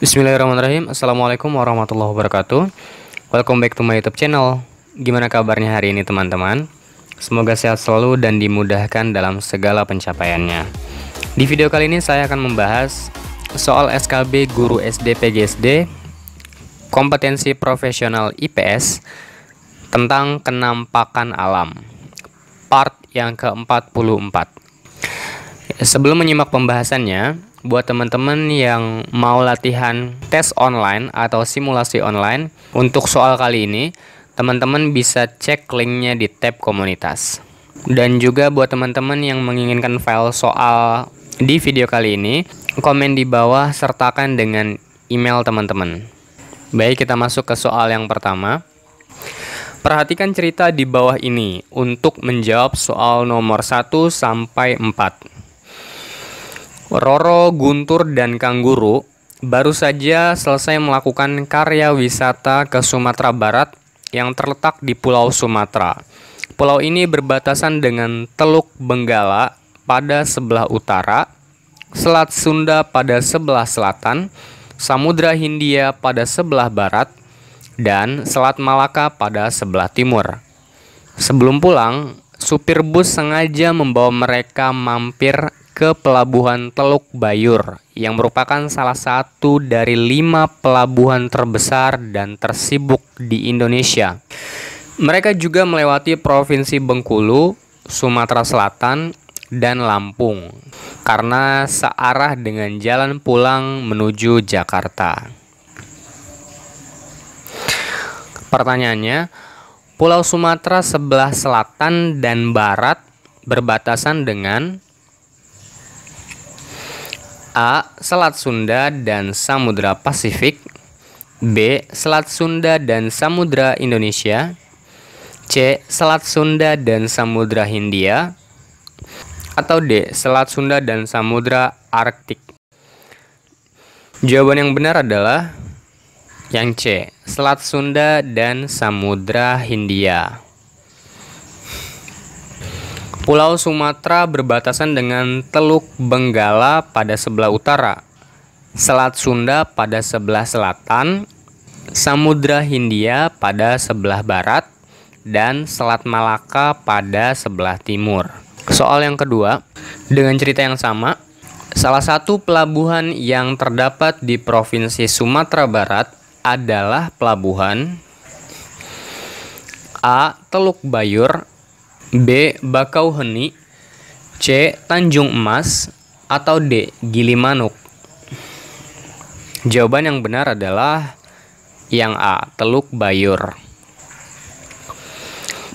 Bismillahirrahmanirrahim. Assalamualaikum warahmatullahi wabarakatuh. Welcome back to my YouTube channel. Gimana kabarnya hari ini teman-teman? Semoga sehat selalu dan dimudahkan dalam segala pencapaiannya. Di video kali ini saya akan membahas soal SKB Guru SD PGSD Kompetensi Profesional IPS tentang Kenampakan Alam, part yang ke-44. Sebelum menyimak pembahasannya, buat teman-teman yang mau latihan tes online atau simulasi online, untuk soal kali ini, teman-teman bisa cek linknya di tab komunitas. Dan juga buat teman-teman yang menginginkan file soal di video kali ini, komen di bawah sertakan dengan email teman-teman. Baik, kita masuk ke soal yang pertama. Perhatikan cerita di bawah ini untuk menjawab soal nomor 1 sampai 4. Roro, Guntur, dan Kang Guru baru saja selesai melakukan karya wisata ke Sumatera Barat yang terletak di Pulau Sumatera. Pulau ini berbatasan dengan Teluk Benggala pada sebelah utara, Selat Sunda pada sebelah selatan, Samudra Hindia pada sebelah barat, dan Selat Malaka pada sebelah timur. Sebelum pulang, supir bus sengaja membawa mereka mampir ke Pelabuhan Teluk Bayur yang merupakan salah satu dari 5 pelabuhan terbesar dan tersibuk di Indonesia. Mereka juga melewati Provinsi Bengkulu, Sumatera Selatan, dan Lampung karena searah dengan jalan pulang menuju Jakarta. Pertanyaannya, Pulau Sumatera sebelah selatan dan barat berbatasan dengan A. Selat Sunda dan Samudra Pasifik, B. Selat Sunda dan Samudra Indonesia, C. Selat Sunda dan Samudra Hindia, atau D. Selat Sunda dan Samudra Arktik. Jawaban yang benar adalah yang C. Selat Sunda dan Samudra Hindia. Pulau Sumatera berbatasan dengan Teluk Benggala pada sebelah utara, Selat Sunda pada sebelah selatan, Samudra Hindia pada sebelah barat, dan Selat Malaka pada sebelah timur. Soal yang kedua, dengan cerita yang sama, salah satu pelabuhan yang terdapat di Provinsi Sumatera Barat adalah pelabuhan A. Teluk Bayur, B. Bakauheni, C. Tanjung Emas, atau D. Gilimanuk. Jawaban yang benar adalah yang A. Teluk Bayur.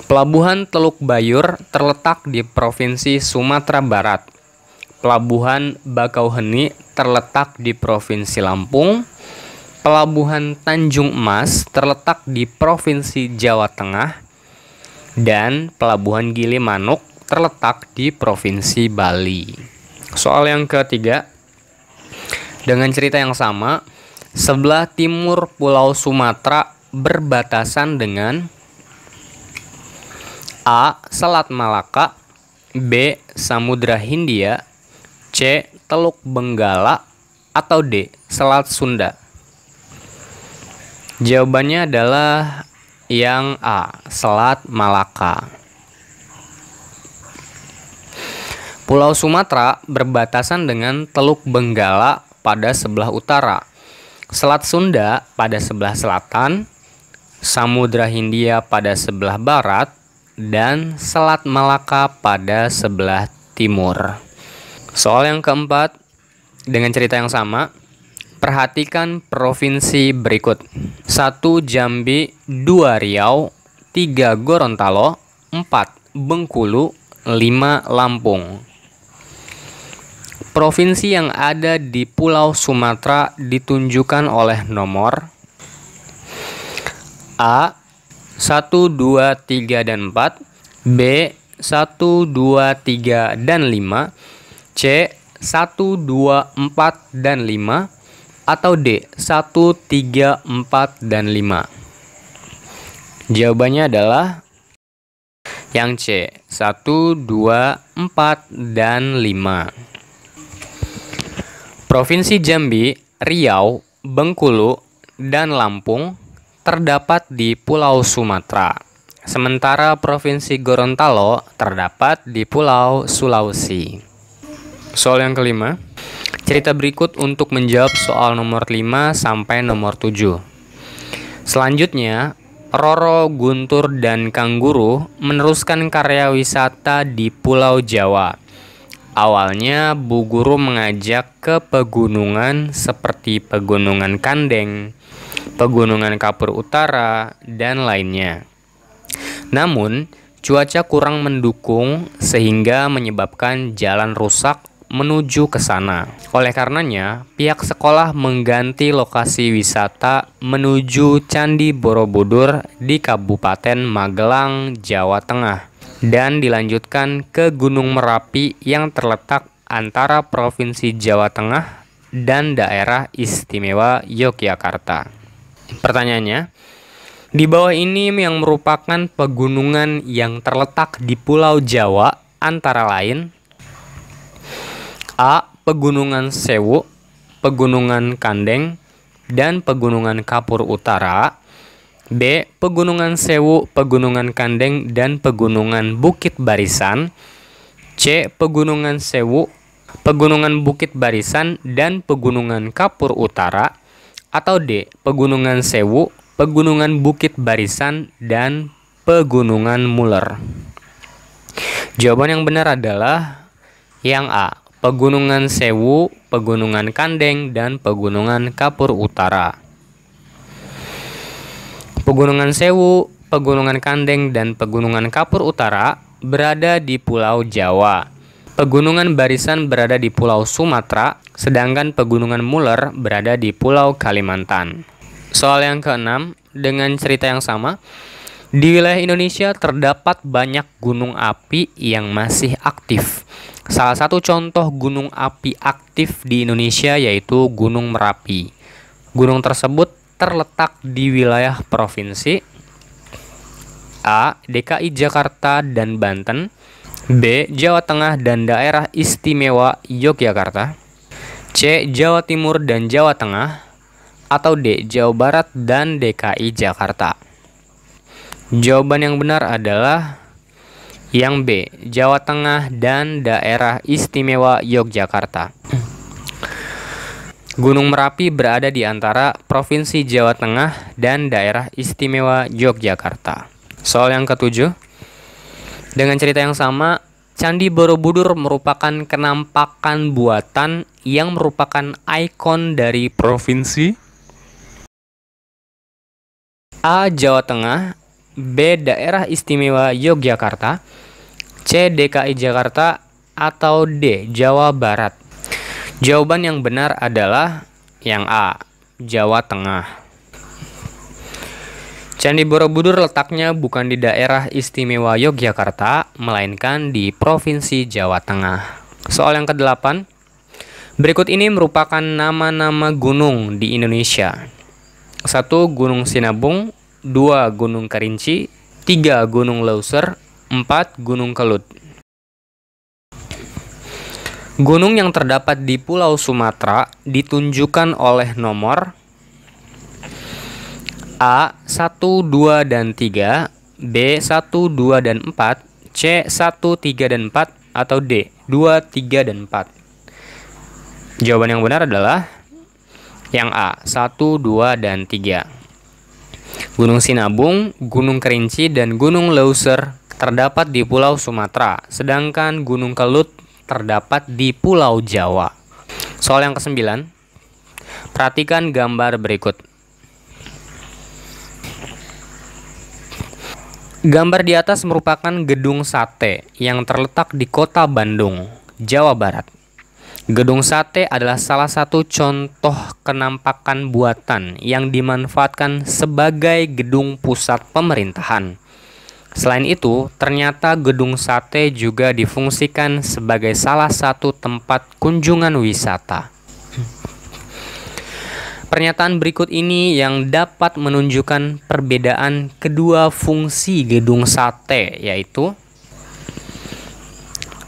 Pelabuhan Teluk Bayur terletak di Provinsi Sumatera Barat. Pelabuhan Bakauheni terletak di Provinsi Lampung. Pelabuhan Tanjung Emas terletak di Provinsi Jawa Tengah. Dan Pelabuhan Gilimanuk terletak di Provinsi Bali. Soal yang ketiga, dengan cerita yang sama, sebelah timur Pulau Sumatera berbatasan dengan A. Selat Malaka, B. Samudra Hindia, C. Teluk Benggala, atau D. Selat Sunda. Jawabannya adalah yang A. Selat Malaka. Pulau Sumatera berbatasan dengan Teluk Benggala pada sebelah utara, Selat Sunda pada sebelah selatan, Samudra Hindia pada sebelah barat, dan Selat Malaka pada sebelah timur. Soal yang keempat, dengan cerita yang sama, perhatikan provinsi berikut. 1. Jambi, 2. Riau, 3. Gorontalo, 4. Bengkulu, 5. Lampung. Provinsi yang ada di Pulau Sumatera ditunjukkan oleh nomor A. 1, 2, 3, dan 4, B. 1, 2, 3, dan 5, C. 1, 2, 4, dan 5, atau D. 1, 3, 4, dan 5. Jawabannya adalah yang C. 1, 2, 4, dan 5. Provinsi Jambi, Riau, Bengkulu, dan Lampung terdapat di Pulau Sumatera, sementara Provinsi Gorontalo terdapat di Pulau Sulawesi. Soal yang kelima, cerita berikut untuk menjawab soal nomor 5 sampai nomor 7. Selanjutnya, Roro, Guntur, dan Kang Guru meneruskan karya wisata di Pulau Jawa. Awalnya, Bu Guru mengajak ke pegunungan seperti Pegunungan Kandeng, Pegunungan Kapur Utara, dan lainnya. Namun, cuaca kurang mendukung sehingga menyebabkan jalan rusak menuju ke sana. Oleh karenanya, pihak sekolah mengganti lokasi wisata menuju Candi Borobudur di Kabupaten Magelang, Jawa Tengah, dan dilanjutkan ke Gunung Merapi yang terletak antara Provinsi Jawa Tengah dan Daerah Istimewa Yogyakarta. Pertanyaannya, di bawah ini yang merupakan pegunungan yang terletak di Pulau Jawa antara lain: A. Pegunungan Sewu, Pegunungan Kandeng, dan Pegunungan Kapur Utara. B. Pegunungan Sewu, Pegunungan Kandeng, dan Pegunungan Bukit Barisan. C. Pegunungan Sewu, Pegunungan Bukit Barisan, dan Pegunungan Kapur Utara. Atau D. Pegunungan Sewu, Pegunungan Bukit Barisan, dan Pegunungan Muler. Jawaban yang benar adalah yang A. Pegunungan Sewu, Pegunungan Kandeng, dan Pegunungan Kapur Utara. Pegunungan Sewu, Pegunungan Kandeng, dan Pegunungan Kapur Utara berada di Pulau Jawa. Pegunungan Barisan berada di Pulau Sumatera, sedangkan Pegunungan Muler berada di Pulau Kalimantan. Soal yang keenam, dengan cerita yang sama, di wilayah Indonesia terdapat banyak gunung api yang masih aktif. Salah satu contoh gunung api aktif di Indonesia yaitu Gunung Merapi. Gunung tersebut terletak di wilayah provinsi A. DKI Jakarta dan Banten, B. Jawa Tengah dan Daerah Istimewa Yogyakarta, C. Jawa Timur dan Jawa Tengah, atau D. Jawa Barat dan DKI Jakarta. Jawaban yang benar adalah yang B. Jawa Tengah dan Daerah Istimewa Yogyakarta. Gunung Merapi berada di antara Provinsi Jawa Tengah dan Daerah Istimewa Yogyakarta. Soal yang ketujuh, dengan cerita yang sama, Candi Borobudur merupakan kenampakan buatan yang merupakan ikon dari provinsi A. Jawa Tengah, B. Daerah Istimewa Yogyakarta, C. DKI Jakarta, atau D. Jawa Barat. Jawaban yang benar adalah yang A. Jawa Tengah. Candi Borobudur letaknya bukan di Daerah Istimewa Yogyakarta, melainkan di Provinsi Jawa Tengah. Soal yang ke-8, berikut ini merupakan nama-nama gunung di Indonesia. 1. Gunung Sinabung, 2. Gunung Kerinci, 3. Gunung Leuser, 4. Gunung Kelut. Gunung yang terdapat di Pulau Sumatera ditunjukkan oleh nomor A. 1, 2, dan 3, B. 1, 2, dan 4, C. 1, 3, dan 4, atau D. 2, 3, dan 4. Jawaban yang benar adalah yang A. 1, 2, dan 3. Gunung Sinabung, Gunung Kerinci, dan Gunung Leuser terdapat di Pulau Sumatera, sedangkan Gunung Kelut terdapat di Pulau Jawa. Soal yang ke-9, perhatikan gambar berikut. Gambar di atas merupakan gedung sate yang terletak di Kota Bandung, Jawa Barat. Gedung sate adalah salah satu contoh kenampakan buatan yang dimanfaatkan sebagai gedung pusat pemerintahan. Selain itu, ternyata gedung sate juga difungsikan sebagai salah satu tempat kunjungan wisata. Pernyataan berikut ini yang dapat menunjukkan perbedaan kedua fungsi gedung sate, yaitu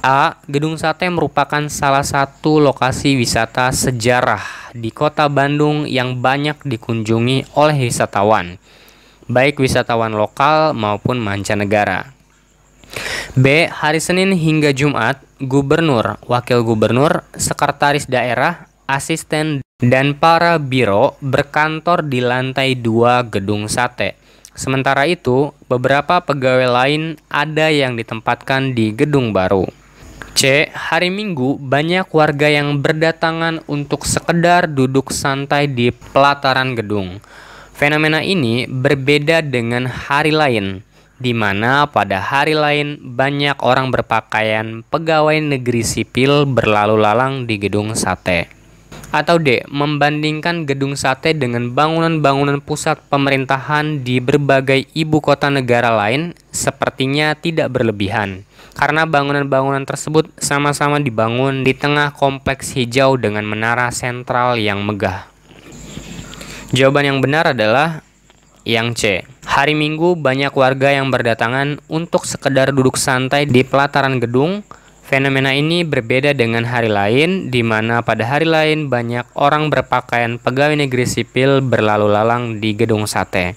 A. Gedung Sate merupakan salah satu lokasi wisata sejarah di kota Bandung yang banyak dikunjungi oleh wisatawan, baik wisatawan lokal maupun mancanegara. B. Hari Senin hingga Jumat, gubernur, wakil gubernur, sekretaris daerah, asisten, dan para biro berkantor di lantai 2 Gedung Sate. Sementara itu, beberapa pegawai lain ada yang ditempatkan di gedung baru. C. Hari Minggu, banyak warga yang berdatangan untuk sekedar duduk santai di pelataran gedung. Fenomena ini berbeda dengan hari lain, di mana pada hari lain banyak orang berpakaian pegawai negeri sipil berlalu lalang di Gedung Sate. Atau D. Membandingkan Gedung Sate dengan bangunan-bangunan pusat pemerintahan di berbagai ibu kota negara lain sepertinya tidak berlebihan, karena bangunan-bangunan tersebut sama-sama dibangun di tengah kompleks hijau dengan menara sentral yang megah. Jawaban yang benar adalah yang C. Hari Minggu banyak warga yang berdatangan untuk sekedar duduk santai di pelataran gedung. Fenomena ini berbeda dengan hari lain, di mana pada hari lain banyak orang berpakaian pegawai negeri sipil berlalu lalang di Gedung Sate.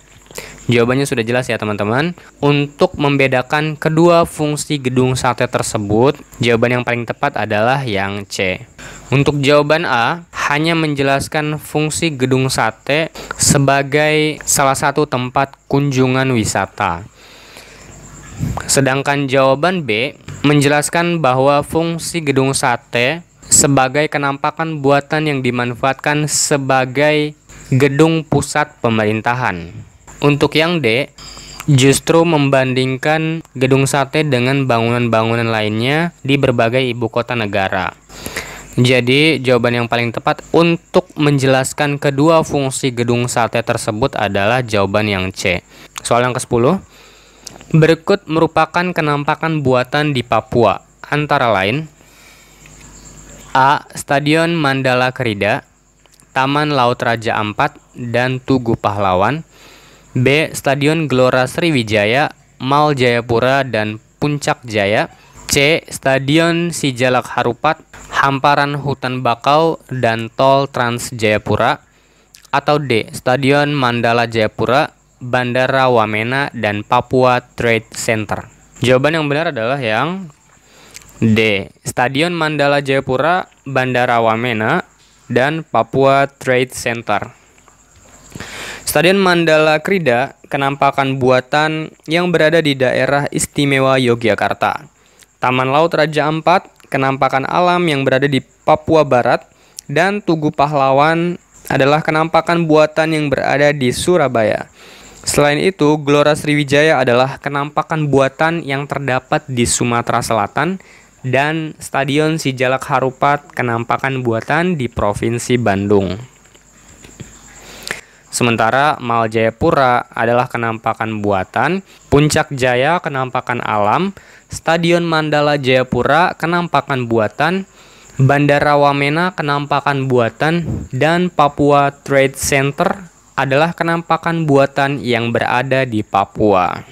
Jawabannya sudah jelas ya teman-teman. Untuk membedakan kedua fungsi Gedung Sate tersebut, jawaban yang paling tepat adalah yang C. Untuk jawaban A, hanya menjelaskan fungsi Gedung Sate sebagai salah satu tempat kunjungan wisata. Sedangkan jawaban B menjelaskan bahwa fungsi Gedung Sate sebagai kenampakan buatan yang dimanfaatkan sebagai gedung pusat pemerintahan. Untuk yang D, justru membandingkan Gedung Sate dengan bangunan-bangunan lainnya di berbagai ibu kota negara. Jadi, jawaban yang paling tepat untuk menjelaskan kedua fungsi Gedung Sate tersebut adalah jawaban yang C. Soal yang ke-10. Berikut merupakan kenampakan buatan di Papua, antara lain A. Stadion Mandala Krida, Taman Laut Raja Ampat, dan Tugu Pahlawan. B. Stadion Gelora Sriwijaya, Mall Jayapura, dan Puncak Jaya. C. Stadion Sijalak Harupat, Hamparan Hutan Bakau, dan Tol Trans Jayapura. Atau D. Stadion Mandala Jayapura, Bandara Wamena, dan Papua Trade Center. Jawaban yang benar adalah yang D. Stadion Mandala Jayapura, Bandara Wamena, dan Papua Trade Center. Stadion Mandala Krida, kenampakan buatan yang berada di daerah istimewa Yogyakarta. Taman Laut Raja Ampat, kenampakan alam yang berada di Papua Barat. Dan Tugu Pahlawan adalah kenampakan buatan yang berada di Surabaya. Selain itu, Gelora Sriwijaya adalah kenampakan buatan yang terdapat di Sumatera Selatan, dan Stadion Sijalak Harupat kenampakan buatan di Provinsi Bandung. Sementara Mall Jayapura adalah kenampakan buatan, Puncak Jaya kenampakan alam, Stadion Mandala Jayapura kenampakan buatan, Bandara Wamena kenampakan buatan, dan Papua Trade Center adalah kenampakan buatan yang berada di Papua.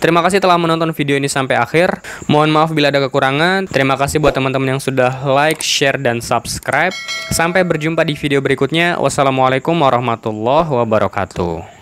Terima kasih telah menonton video ini sampai akhir. Mohon maaf bila ada kekurangan. Terima kasih buat teman-teman yang sudah like, share, dan subscribe. Sampai berjumpa di video berikutnya. Wassalamualaikum warahmatullahi wabarakatuh.